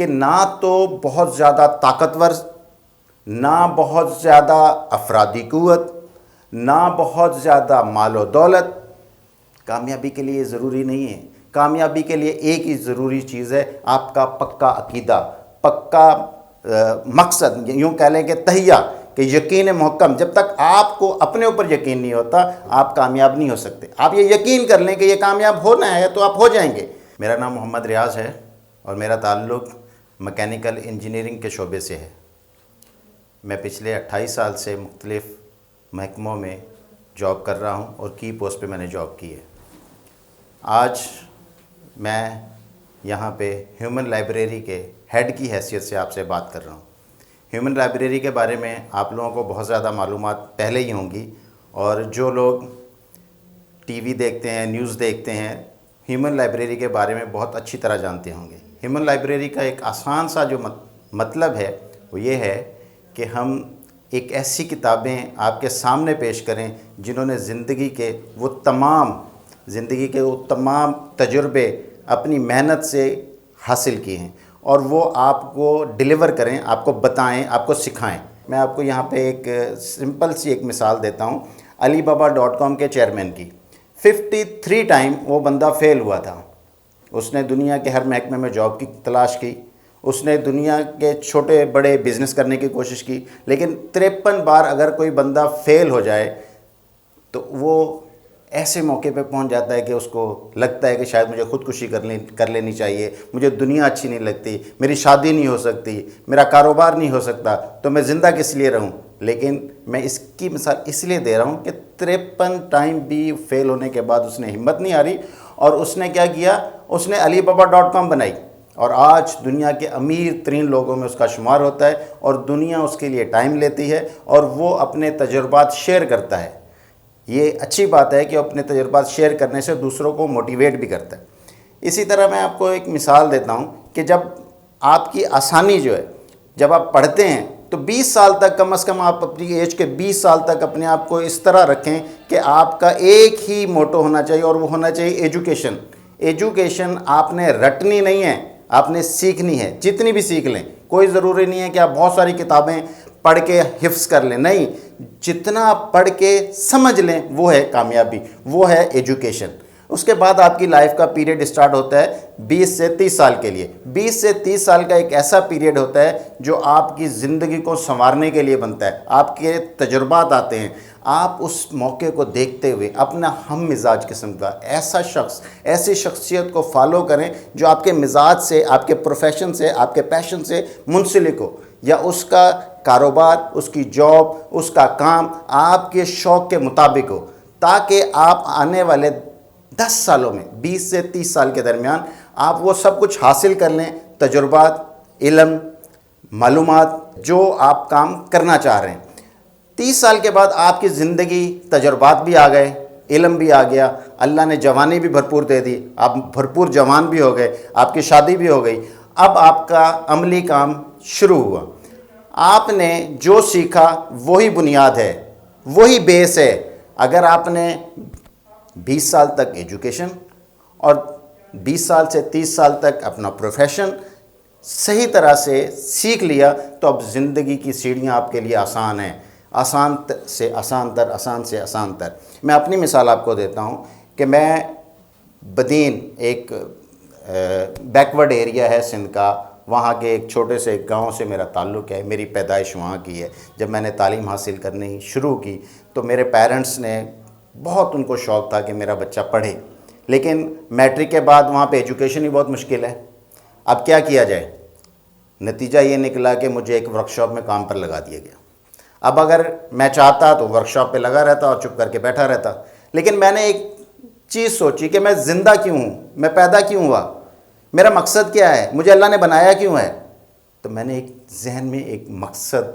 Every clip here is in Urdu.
کہ نہ تو بہت زیادہ طاقتور، نہ بہت زیادہ افرادی قوت، نہ بہت زیادہ مال و دولت کامیابی کے لیے ضروری نہیں ہے۔ کامیابی کے لیے ایک ہی ضروری چیز ہے، آپ کا پکا عقیدہ، پکا مقصد، یوں کہہ لیں کہ تہیہ، کہ یقین محکم۔ جب تک آپ کو اپنے اوپر یقین نہیں ہوتا آپ کامیاب نہیں ہو سکتے۔ آپ یہ یقین کر لیں کہ یہ کامیاب ہونا ہے تو آپ ہو جائیں گے۔ میرا نام محمد ریاض ہے اور میرا تعلق میکینیکل انجینئرنگ کے شعبے سے ہے۔ میں پچھلے 28 سال سے مختلف محکموں میں جاب کر رہا ہوں اور کی پوسٹ پہ میں نے جاب کی ہے۔ آج میں یہاں پہ ہیومن لائبریری کے ہیڈ کی حیثیت سے آپ سے بات کر رہا ہوں۔ ہیومن لائبریری کے بارے میں آپ لوگوں کو بہت زیادہ معلومات پہلے ہی ہوں گی، اور جو لوگ ٹی وی دیکھتے ہیں، نیوز دیکھتے ہیں، ہیومن لائبریری کے بارے میں بہت اچھی طرح جانتے ہوں گے۔ ہیومن لائبریری کا ایک آسان سا جو مطلب ہے وہ یہ ہے کہ ہم ایک ایسی کتابیں آپ کے سامنے پیش کریں جنہوں نے زندگی کے وہ تمام تجربے اپنی محنت سے حاصل کیے ہیں، اور وہ آپ کو ڈیلیور کریں، آپ کو بتائیں، آپ کو سکھائیں۔ میں آپ کو یہاں پہ ایک سمپل سی ایک مثال دیتا ہوں alibaba.com کے چیئرمین کی۔ 53 ٹائم وہ بندہ فیل ہوا تھا۔ اس نے دنیا کے ہر محکمے میں جاب کی تلاش کی، اس نے دنیا کے چھوٹے بڑے بزنس کرنے کی کوشش کی، لیکن 53 بار اگر کوئی بندہ فیل ہو جائے تو وہ ایسے موقع پہ پہنچ جاتا ہے کہ اس کو لگتا ہے کہ شاید مجھے خودکشی کر لینی چاہیے، مجھے دنیا اچھی نہیں لگتی، میری شادی نہیں ہو سکتی، میرا کاروبار نہیں ہو سکتا، تو میں زندہ کس لیے رہوں۔ لیکن میں اس کی مثال اس لیے دے رہا ہوں کہ 53 ٹائم بھی فیل ہونے کے بعد اس نے ہمت نہیں ہاری، اور اس نے کیا کیا، اس نے alibaba.com بنائی، اور آج دنیا کے امیر ترین لوگوں میں اس کا شمار ہوتا ہے، اور دنیا اس کے لیے ٹائم لیتی ہے اور وہ اپنے تجربات شیئر کرتا ہے۔ یہ اچھی بات ہے کہ وہ اپنے تجربات شیئر کرنے سے دوسروں کو موٹیویٹ بھی کرتا ہے۔ اسی طرح میں آپ کو ایک مثال دیتا ہوں کہ جب آپ کی آسانی جو ہے، جب آپ پڑھتے ہیں تو 20 سال تک، کم از کم آپ اپنی ایج کے 20 سال تک اپنے آپ کو اس طرح رکھیں کہ آپ کا ایک ہی موٹو ہونا چاہیے، اور وہ ہونا چاہیے ایجوکیشن۔ ایجوکیشن آپ نے رٹنی نہیں ہے، آپ نے سیکھنی ہے، جتنی بھی سیکھ لیں۔ کوئی ضروری نہیں ہے کہ آپ بہت ساری کتابیں پڑھ کے حفظ کر لیں، نہیں، جتنا آپ پڑھ کے سمجھ لیں وہ ہے کامیابی، وہ ہے ایجوکیشن۔ اس کے بعد آپ کی لائف کا پیریڈ سٹارٹ ہوتا ہے 20 سے 30 سال کے لیے۔ 20 سے 30 سال کا ایک ایسا پیریڈ ہوتا ہے جو آپ کی زندگی کو سنوارنے کے لیے بنتا ہے، آپ کے تجربات آتے ہیں۔ آپ اس موقع کو دیکھتے ہوئے اپنا ہم مزاج قسم کا ایسا شخص، ایسی شخصیت کو فالو کریں جو آپ کے مزاج سے، آپ کے پروفیشن سے، آپ کے پیشن سے منسلک ہو، یا اس کا کاروبار، اس کی جاب، اس کا کام آپ کے شوق کے مطابق ہو، تاکہ آپ آنے والے 10 سالوں میں، 20 سے 30 سال کے درمیان آپ وہ سب کچھ حاصل کر لیں، تجربات، علم، معلومات، جو آپ کام کرنا چاہ رہے ہیں۔ 30 سال کے بعد آپ کی زندگی، تجربات بھی آ گئے، علم بھی آ گیا، اللہ نے جوانی بھی بھرپور دے دی، آپ بھرپور جوان بھی ہو گئے، آپ کی شادی بھی ہو گئی۔ اب آپ کا عملی کام شروع ہوا۔ آپ نے جو سیکھا وہی بنیاد ہے، وہی بیس ہے۔ اگر آپ نے 20 سال تک ایجوکیشن اور 20 سال سے 30 سال تک اپنا پروفیشن صحیح طرح سے سیکھ لیا تو اب زندگی کی سیڑھیاں آپ کے لیے آسان ہیں، آسان سے آسان تر، آسان سے آسان تر۔ میں اپنی مثال آپ کو دیتا ہوں کہ میں بدین، ایک بیکورڈ ایریا ہے سندھ کا، وہاں کے ایک چھوٹے سے گاؤں سے میرا تعلق ہے، میری پیدائش وہاں کی ہے۔ جب میں نے تعلیم حاصل کرنی شروع کی تو میرے پیرنٹس نے بہت، ان کو شوق تھا کہ میرا بچہ پڑھے، لیکن میٹرک کے بعد وہاں پہ ایجوکیشن ہی بہت مشکل ہے۔ اب کیا کیا جائے؟ نتیجہ یہ نکلا کہ مجھے ایک ورکشاپ میں کام پر لگا دیا گیا۔ اب اگر میں چاہتا تو ورکشاپ پہ لگا رہتا اور چپ کر کے بیٹھا رہتا، لیکن میں نے ایک چیز سوچی کہ میں زندہ کیوں ہوں، میں پیدا کیوں ہوا، میرا مقصد کیا ہے، مجھے اللہ نے بنایا کیوں ہے۔ تو میں نے ایک ذہن میں ایک مقصد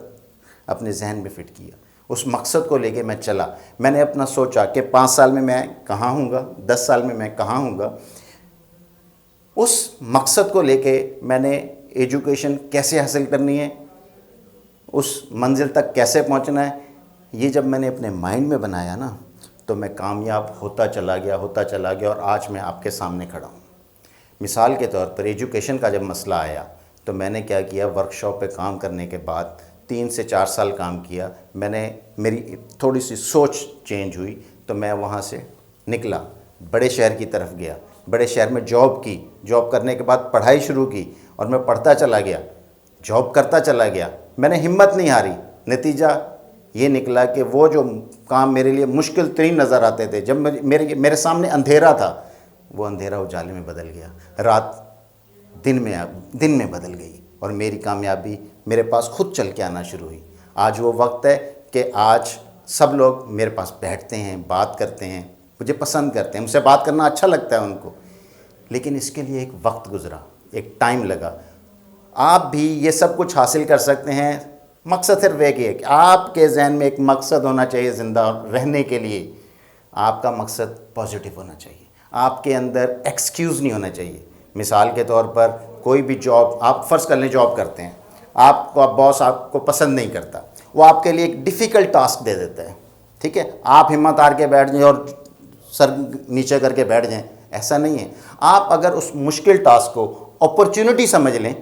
اپنے ذہن میں فٹ کیا، اس مقصد کو لے کے میں چلا۔ میں نے اپنا سوچا کہ 5 سال میں میں کہاں ہوں گا، 10 سال میں میں کہاں ہوں گا۔ اس مقصد کو لے کے میں نے ایجوکیشن کیسے حاصل کرنی ہے، اس منزل تک کیسے پہنچنا ہے، یہ جب میں نے اپنے مائنڈ میں بنایا نا تو میں کامیاب ہوتا چلا گیا اور آج میں آپ کے سامنے کھڑا ہوں۔ مثال کے طور پر ایجوکیشن کا جب مسئلہ آیا تو میں نے کیا کیا، ورکشاپ پہ کام کرنے کے بعد 3 سے 4 سال کام کیا، میری تھوڑی سی سوچ چینج ہوئی، تو میں وہاں سے نکلا، بڑے شہر کی طرف گیا، بڑے شہر میں جاب کی، جاب کرنے کے بعد پڑھائی شروع کی، اور میں پڑھتا چلا گیا، جاب کرتا چلا گیا، میں نے ہمت نہیں ہاری۔ نتیجہ یہ نکلا کہ وہ جو کام میرے لیے مشکل ترین نظر آتے تھے، جب میرے سامنے اندھیرا تھا، وہ اندھیرا اجالے میں بدل گیا، رات دن میں بدل گئی، اور میری کامیابی میرے پاس خود چل کے آنا شروع ہوئی۔ آج وہ وقت ہے کہ آج سب لوگ میرے پاس بیٹھتے ہیں، بات کرتے ہیں، مجھے پسند کرتے ہیں، مجھ سے بات کرنا اچھا لگتا ہے ان کو، لیکن اس کے لیے ایک وقت گزرا، ایک ٹائم لگا۔ آپ بھی یہ سب کچھ حاصل کر سکتے ہیں، مقصد صرف ایک ہی ہے کہ آپ کے ذہن میں ایک مقصد ہونا چاہیے زندہ رہنے کے لیے۔ آپ کا مقصد پازیٹیو ہونا چاہیے، آپ کے اندر ایکسکیوز نہیں ہونا چاہیے۔ مثال کے طور پر کوئی بھی جاب، آپ فرض کر لیں جاب کرتے ہیں، آپ کا باس آپ کو پسند نہیں کرتا، وہ آپ کے لیے ایک ڈیفیکلٹ ٹاسک دے دیتا ہے، ٹھیک ہے، آپ ہمت ہار کے بیٹھ جائیں اور سر نیچے کر کے بیٹھ جائیں، ایسا نہیں ہے۔ آپ اگر اس مشکل ٹاسک کو اپرچونٹی سمجھ لیں،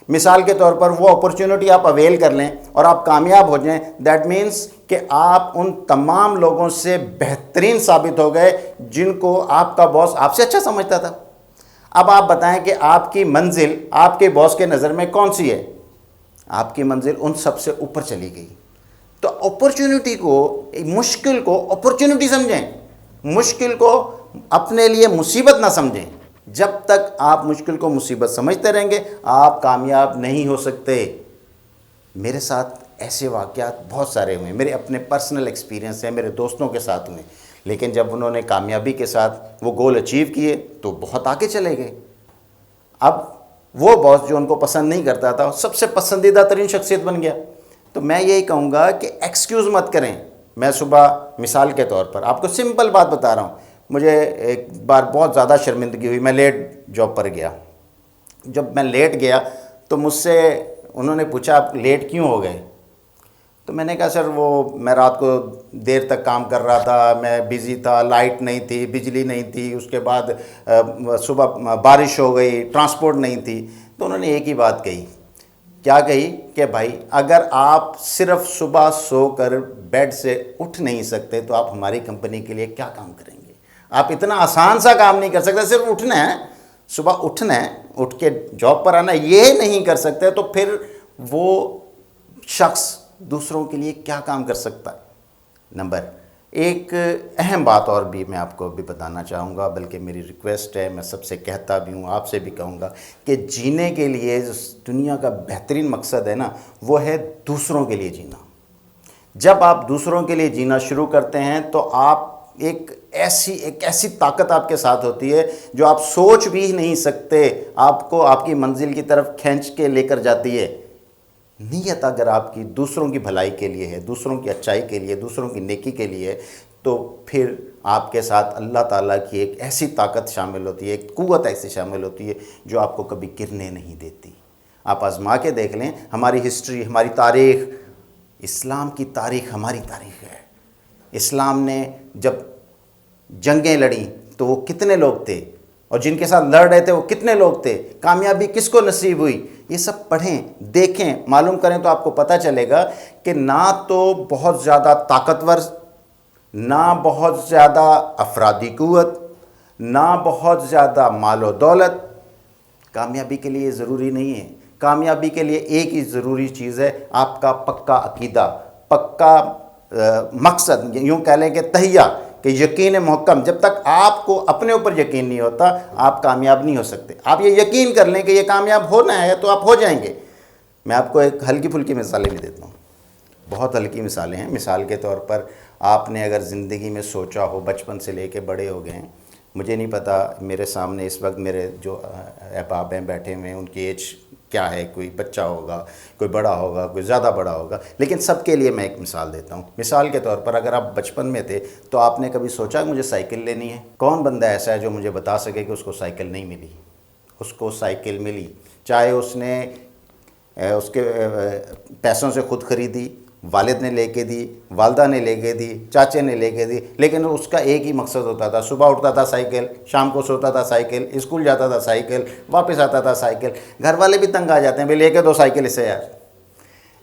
مثال کے طور پر وہ اپرچونٹی آپ اویل کر لیں اور آپ کامیاب ہو جائیں، دیٹ مینس کہ آپ ان تمام لوگوں سے بہترین ثابت ہو گئے جن کو آپ کا باس آپ سے اچھا سمجھتا تھا۔ اب آپ بتائیں کہ آپ کی منزل آپ کے باس کے نظر میں کون سی ہے؟ آپ کی منزل ان سب سے اوپر چلی گئی۔ تو اپرچونٹی کو، مشکل کو اپرچونٹی سمجھیں، مشکل کو اپنے لیے مصیبت نہ سمجھیں۔ جب تک آپ مشکل کو مصیبت سمجھتے رہیں گے، آپ کامیاب نہیں ہو سکتے۔ میرے ساتھ ایسے واقعات بہت سارے ہوئے ہیں، میرے اپنے پرسنل ایکسپیرینس ہیں، میرے دوستوں کے ساتھ ہوئے، لیکن جب انہوں نے کامیابی کے ساتھ وہ گول اچیو کیے تو بہت آگے چلے گئے۔ اب وہ باس جو ان کو پسند نہیں کرتا تھا، سب سے پسندیدہ ترین شخصیت بن گیا۔ تو میں یہی کہوں گا کہ ایکسکیوز مت کریں۔ میں صبح مثال کے طور پر آپ کو سمپل بات بتا رہا ہوں، مجھے ایک بار بہت زیادہ شرمندگی ہوئی، میں لیٹ جاب پر گیا۔ جب میں لیٹ گیا تو مجھ سے انہوں نے پوچھا آپ لیٹ کیوں ہو گئے؟ تو میں نے کہا سر وہ میں رات کو دیر تک کام کر رہا تھا، میں بزی تھا، لائٹ نہیں تھی، بجلی نہیں تھی، اس کے بعد صبح بارش ہو گئی، ٹرانسپورٹ نہیں تھی۔ تو انہوں نے ایک ہی بات کہی، کیا کہی کہ بھائی اگر آپ صرف صبح سو کر بیڈ سے اٹھ نہیں سکتے تو آپ ہماری کمپنی کے لیے کیا کام کریں گے؟ آپ اتنا آسان سا کام نہیں کر سکتے، صرف اٹھنا ہے، صبح اٹھنا ہے، اٹھ کے جاب پر آنا، یہ نہیں کر سکتے تو پھر وہ شخص دوسروں کے لیے کیا کام کر سکتا ہے؟ نمبر ایک اہم بات اور بھی میں آپ کو بھی بتانا چاہوں گا، بلکہ میری ریکویسٹ ہے، میں سب سے کہتا بھی ہوں، آپ سے بھی کہوں گا کہ جینے کے لیے دنیا کا بہترین مقصد ہے نا، وہ ہے دوسروں کے لیے جینا۔ جب آپ دوسروں کے لیے جینا شروع کرتے ہیں تو آپ ایک ایسی طاقت آپ کے ساتھ ہوتی ہے جو آپ سوچ بھی نہیں سکتے، آپ کو آپ کی منزل کی طرف کھینچ کے لے کر جاتی ہے۔ نیت اگر آپ کی دوسروں کی بھلائی کے لیے ہے، دوسروں کی اچھائی کے لیے، دوسروں کی نیکی کے لیے ہے، تو پھر آپ کے ساتھ اللہ تعالیٰ کی ایک ایسی طاقت شامل ہوتی ہے، ایک قوت ایسی شامل ہوتی ہے جو آپ کو کبھی گرنے نہیں دیتی۔ آپ آزما کے دیکھ لیں، ہماری ہسٹری، ہماری تاریخ، اسلام کی تاریخ ہماری تاریخ ہے۔ اسلام نے جب جنگیں لڑیں تو وہ کتنے لوگ تھے، اور جن کے ساتھ لڑ رہے تھے وہ کتنے لوگ تھے، کامیابی کس کو نصیب ہوئی؟ یہ سب پڑھیں، دیکھیں، معلوم کریں تو آپ کو پتہ چلے گا کہ نہ تو بہت زیادہ طاقتور، نہ بہت زیادہ افرادی قوت، نہ بہت زیادہ مال و دولت کامیابی کے لیے ضروری نہیں ہے۔ کامیابی کے لیے ایک ہی ضروری چیز ہے، آپ کا پکا عقیدہ، پکا مقصد، یوں کہہ لیں کہ تہیہ، کہ یقین محکم۔ جب تک آپ کو اپنے اوپر یقین نہیں ہوتا آپ کامیاب نہیں ہو سکتے۔ آپ یہ یقین کر لیں کہ یہ کامیاب ہونا ہے تو آپ ہو جائیں گے۔ میں آپ کو ایک ہلکی پھلکی مثالیں بھی دیتا ہوں، بہت ہلکی مثالیں ہیں۔ مثال کے طور پر آپ نے اگر زندگی میں سوچا ہو، بچپن سے لے کے بڑے ہو گئے ہیں، مجھے نہیں پتا میرے سامنے اس وقت میرے جو احباب ہیں بیٹھے ہوئے ہیں ان کی ایج کیا ہے، کوئی بچہ ہوگا، کوئی بڑا ہوگا، کوئی زیادہ بڑا ہوگا، لیکن سب کے لیے میں ایک مثال دیتا ہوں۔ مثال کے طور پر اگر آپ بچپن میں تھے تو آپ نے کبھی سوچا مجھے سائیکل لینی ہے؟ کون بندہ ایسا ہے جو مجھے بتا سکے کہ اس کو سائیکل نہیں ملی؟ اس کو سائیکل ملی، چاہے اس نے اس کے پیسوں سے خود خریدی، والد نے لے کے دی، والدہ نے لے کے دی، چاچے نے لے کے دی، لیکن اس کا ایک ہی مقصد ہوتا تھا، صبح اٹھتا تھا سائیکل، شام کو سوتا تھا سائیکل، اسکول جاتا تھا سائیکل، واپس آتا تھا سائیکل۔ گھر والے بھی تنگ آ جاتے ہیں، بھئی لے کے دو سائیکل اسے یار۔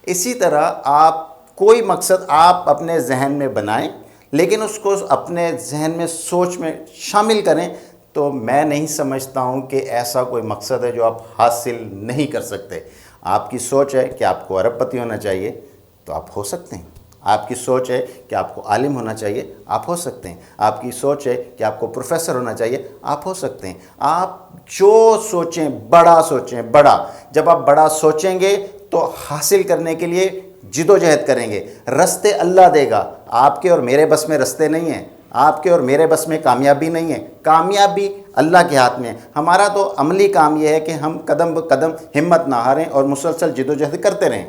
اسی طرح آپ کوئی مقصد آپ اپنے ذہن میں بنائیں، لیکن اس کو اپنے ذہن میں سوچ میں شامل کریں، تو میں نہیں سمجھتا ہوں کہ ایسا کوئی مقصد ہے جو آپ حاصل نہیں کر سکتے۔ آپ کی سوچ ہے کہ آپ کو ارب پتی ہونا چاہیے تو آپ ہو سکتے ہیں۔ آپ کی سوچ ہے کہ آپ کو عالم ہونا چاہیے، آپ ہو سکتے ہیں۔ آپ کی سوچ ہے کہ آپ کو پروفیسر ہونا چاہیے، آپ ہو سکتے ہیں۔ آپ جو سوچیں بڑا سوچیں، بڑا۔ جب آپ بڑا سوچیں گے تو حاصل کرنے کے لیے جد و جہد کریں گے، رستے اللہ دے گا۔ آپ کے اور میرے بس میں رستے نہیں ہیں، آپ کے اور میرے بس میں کامیابی نہیں ہے، کامیابی اللہ کے ہاتھ میں ہے۔ ہمارا تو عملی کام یہ ہے کہ ہم قدم بقدم ہمت نہ ہاریں اور مسلسل جد و جہد کرتے رہیں۔